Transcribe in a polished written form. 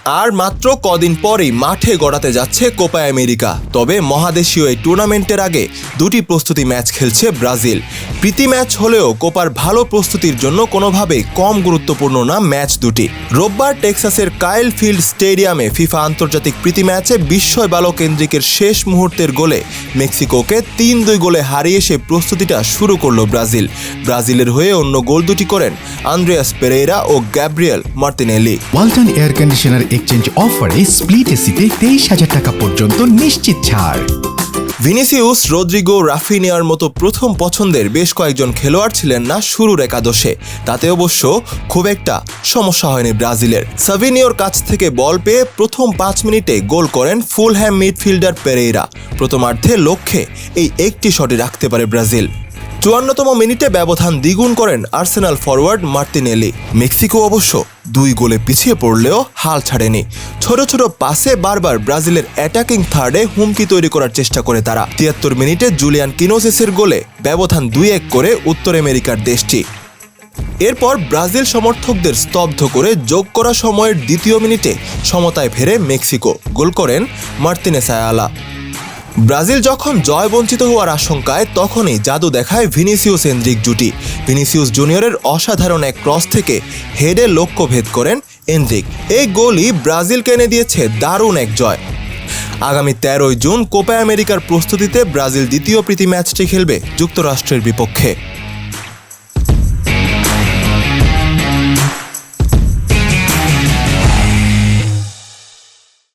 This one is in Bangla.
আর মাত্র কদিন পরেই মাঠে গড়াতে যাচ্ছে কোপা আমেরিকা। তবে মহাদেশীয় এই টুর্নামেন্টের আগে দুটি প্রস্তুতি ম্যাচ খেলছে ব্রাজিল। প্রীতি ম্যাচ হলেও কোপার ভালো প্রস্তুতির জন্য কোনোভাবেই কম গুরুত্বপূর্ণ না ম্যাচ দুটি। রোববার টেক্সাসের কাইল ফিল্ড স্টেডিয়ামে ফিফা আন্তর্জাতিক প্রীতি ম্যাচে বিস্ময় বালক এনরিকের শেষ মুহূর্তের গোলে মেক্সিকোকে ৩-২ গোলে হারিয়ে সে প্রস্তুতিটা শুরু করলো ব্রাজিল। ব্রাজিলের হয়ে অন্য গোল দুটি করেন আন্দ্রেয়াস পেরেইরা ও Gabriel Martinelli. Walton air conditioner exchange অফারে স্প্লিট এসিতে 23,000 টাকা পর্যন্ত নিশ্চিত ছাড়। ভিনিসিউস, রদ্রিগো, রাফিনিয়ার মতো প্রথম পছন্দের বেশ কয়েকজন খেলোয়াড় ছিলেন না শুরুর একাদশে। তাতে অবশ্য খুব একটা সমস্যা হয়নি ব্রাজিলের। সাভিনিওর কাছ থেকে বল পেয়ে প্রথম 5 মিনিটে গোল করেন ফুলহ্যাম মিডফিল্ডার পেরেইরা। প্রথমার্ধে লক্ষ্যে এই একটি শটই রাখতে পারে ব্রাজিল। 54তম মিনিটে ব্যবধান দ্বিগুণ করেন আর্সেনাল ফরওয়ার্ড মার্তিনেলি। মেক্সিকো অবশ্য 2 গোলে পিছিয়ে পড়লেও হাল ছাড়েনি। ছোট ছোট পাসে বারবার ব্রাজিলের অ্যাটাকিং থার্ডে হুমকি তৈরি করার চেষ্টা করে তারা। 73 মিনিটে জুলিয়ান কিনোসেসের গোলে ব্যবধান 2-1 করে উত্তর আমেরিকার দেশটি। এরপর ব্রাজিল সমর্থকদের স্তব্ধ করে যোগ করা সময়ের 2 মিনিটে সমতায় ফেরে মেক্সিকো। গোল করেন মার্তিনেস আয়ালা। ব্রাজিল যখন জয় বঞ্চিত হওয়ার আশঙ্কায় তখনই জাদু দেখায় ভিনিসিউস এনরিক জুটি। ভিনিসিউস জুনিয়রের অসাধারণ এক ক্রস থেকে হেডে লক্ষ্য ভেদ করেন এনরিক। এই গোলই ব্রাজিলকে এনে দিয়েছে দারুণ এক জয়। আগামী 13 জুন কোপা আমেরিকার প্রস্তুতিতে ব্রাজিল দ্বিতীয় প্রীতি ম্যাচটি খেলবে যুক্তরাষ্ট্রের বিপক্ষে।